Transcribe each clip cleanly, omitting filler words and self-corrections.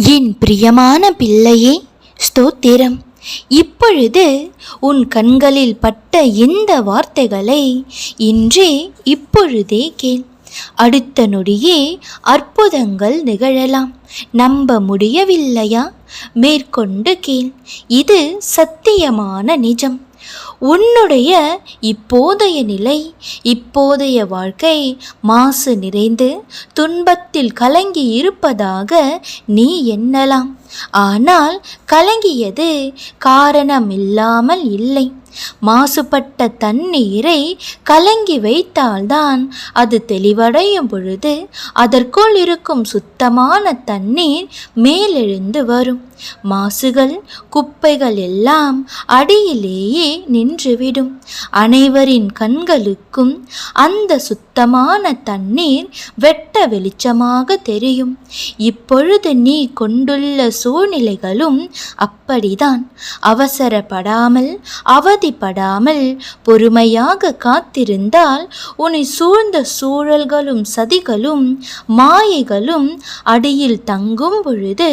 என் பிரியமான பிள்ளையே, ஸ்தோத்திரம். இப்பொழுது உன் கண்களில் பட்ட இந்த வார்த்தைகளை இன்றே இப்பொழுதே கேள். அடுத்த நொடியே அற்புதங்கள் நிகழலாம். நம்ப முடியவில்லையா? மேற்கொண்டு கேள். இது சத்தியமான நிஜம். உன்னுடைய இப்போதைய நிலை, இப்போதைய வாழ்க்கை மாசு நிறைந்து துன்பத்தில் கலங்கி இருப்பதாக நீ எண்ணலாம். ஆனால் கலங்கியது காரணமில்லாமல் இல்லை. மாசுபட்ட தண்ணீரை கலங்கி வைத்தால்தான் அது தெளிவடையும் பொழுது அதற்குள் இருக்கும் சுத்தமான தண்ணீர் மேலெழுந்து வரும். மாசுகள், குப்பைகள் எல்லாம் அடியிலேயே நின்றுவிடும். அனைவரின் கண்களுக்கும் அந்த சுத்தமான தண்ணீர் வெட்ட வெளிச்சமாக தெரியும். இப்பொழுது நீ கொண்டுள்ள சூழ்நிலைகளும் அப்படிதான். அவசரப்படாமல், அவதிப்படாமல், பொறுமையாக காத்திருந்தால் உன்னை சூழ்ந்த சூழல்களும் சதிகளும் மாயைகளும் அடியில் தங்கும் பொழுது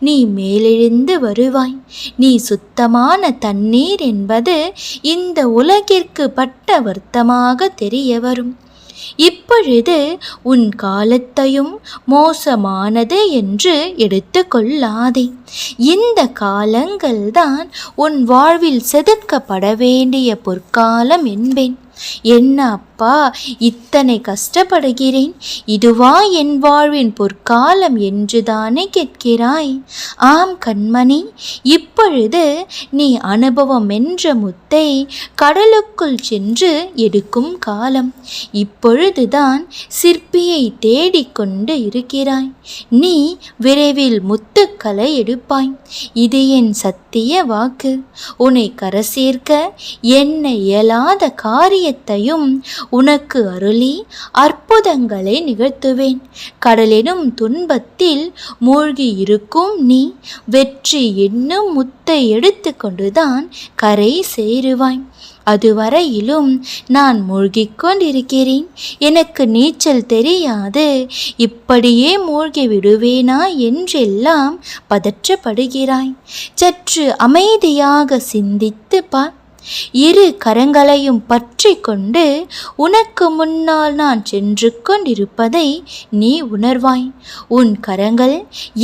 நீ மேலெழுந்து வருவாய். நீ சுத்தமான தண்ணீர் என்பது இந்த உலகிற்கு பட்டவர்த்தமாக தெரிய வரும். இப்பொழுது உன் காலத்தையும் மோசமானது என்று எடுத்து கொள்ளாதே. இந்த காலங்கள்தான் உன் வாழ்வில் செதுக்கப்பட வேண்டிய பொற்காலம் என்பேன். என்ன அப்பா, இத்தனை கஷ்டப்படுகிறேன், இதுவா என் வாழ்வின் பொற்காலம் என்றுதானே கேட்கிறாய்? ஆம் கண்மணி, இப்பொழுது நீ அனுபவம் என்ற முத்தை கடலுக்குள் சென்று எடுக்கும் காலம். இப்பொழுதுதான் சிற்பியை தேடிக்கொண்டு இருக்கிறாய். நீ விரைவில் முத்துக்களை எடுப்பாய். இது என் சத்திய வாக்கு. உன்னை கரசேர்க்க என்ன இயலாத காரியத்தையும் உனக்கு அருளி அற்புதங்களை நிகழ்த்துவேன். கடலெனும் துன்பத்தில் மூழ்கி இருக்கும் நீ வெற்றி என்னும் முத்தை எடுத்து கொண்டுதான் கரை சேருவாய். அதுவரையிலும் நான் மூழ்கிக் கொண்டிருக்கிறேன், எனக்கு நீச்சல் தெரியாது, இப்படியே மூழ்கி விடுவேனா என்றெல்லாம் பதற்றப்படுகிறாய். சற்று அமைதியாக சிந்தித்து பார். இரு கரங்களையும் பற்றி கொண்டு உனக்கு முன்னால் நான் சென்று கொண்டிருப்பதை நீ உணர்வாய். உன் கரங்கள்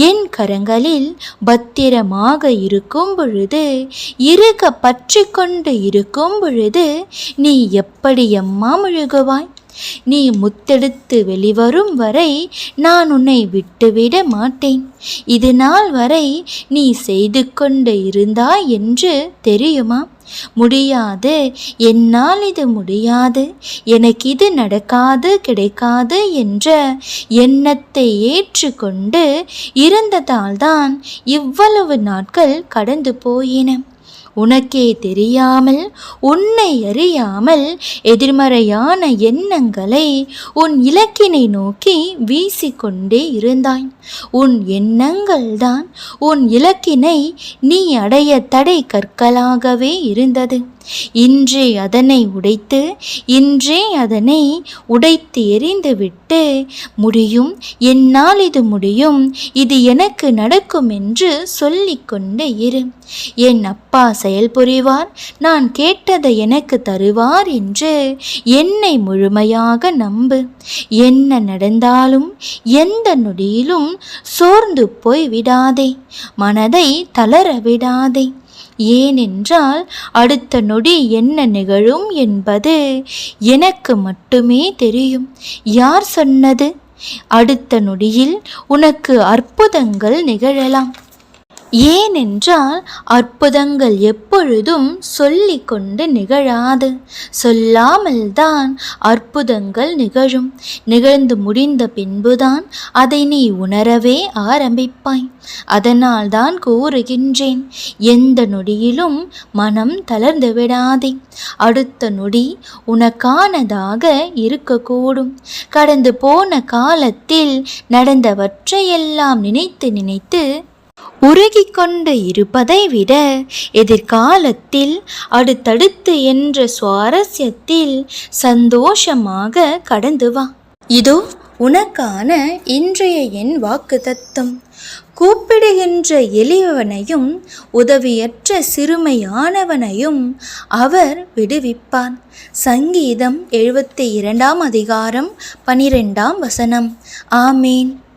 என் கரங்களில் பத்திரமாக இருக்கும் பொழுது, இறுக பற்றி கொண்டு இருக்கும் பொழுது நீ எப்படி அம்மா முழுகுவாய்? நீ முத்தெடுத்து வெளிவரும் வரை நான் உன்னை விட்டுவிட மாட்டேன். இது நாள் வரை நீ செய்து கொண்டு இருந்தாய் என்று தெரியுமா? முடியாது, என்னால் இது முடியாது, எனக்கு இது நடக்காது, கிடைக்காது என்ற எண்ணத்தை ஏற்றுக்கொண்டு இருந்ததால்தான் இவ்வளவு நாட்கள் கடந்து போயின. உனக்கே தெரியாமல், உன்னை அறியாமல் எதிர்மறையான எண்ணங்களை உன் இலக்கினை நோக்கி வீசிக்கொண்டே இருந்தாய். உன் எண்ணங்கள்தான் உன் இலக்கினை நீ அடைய தடை கற்களாகவே இருந்தது. இன்றே அதனை உடைத்து எறிந்துவிட்டு முடியும், என்னால் இது முடியும், இது எனக்கு நடக்கும் என்று சொல்லிக்கொண்டே இரு. என் அப்பா செயல் புரிவார், நான் கேட்டதை எனக்கு தருவார் என்று என்னை முழுமையாக நம்பு. என்ன நடந்தாலும் எந்த நொடியிலும் சோர்ந்து போய் விடாதே, மனதை தளர விடாதே. ஏனென்றால் அடுத்த நொடி என்ன நிகழும் என்பது எனக்கு மட்டுமே தெரியும். யார் சொன்னது? அடுத்த நொடியில் உனக்கு அற்புதங்கள் நிகழலாம். ஏனென்றால் அற்புதங்கள் எப்பொழுதும் சொல்லிக்கொண்டு நிகழாது, சொல்லாமல் தான் அற்புதங்கள் நிகழும். நிகழ்ந்து முடிந்த பின்புதான் அதை நீ உணரவே ஆரம்பிப்பாய். அதனால் தான் கூறுகின்றேன், எந்த நொடியிலும் மனம் தளர்ந்து விடாதே. அடுத்த நொடி உனக்கானதாக இருக்கக்கூடும். கடந்து போன காலத்தில் நடந்தவற்றையெல்லாம் நினைத்து நினைத்து உருகிக்கொண்டு இருப்பதை விட எதிர்காலத்தில் அடுத்தடுத்து என்ற சுவாரஸ்யத்தில் சந்தோஷமாக கடந்து வா. இதோ உனக்கான இன்றைய என் வாக்கு தத்தம். கூப்பிடுகின்ற எளியவனையும் உதவியற்ற சிறுமையானவனையும் அவர் விடுவிப்பார். சங்கீதம் 72 அதிகாரம் 12 வசனம். ஆமீன்.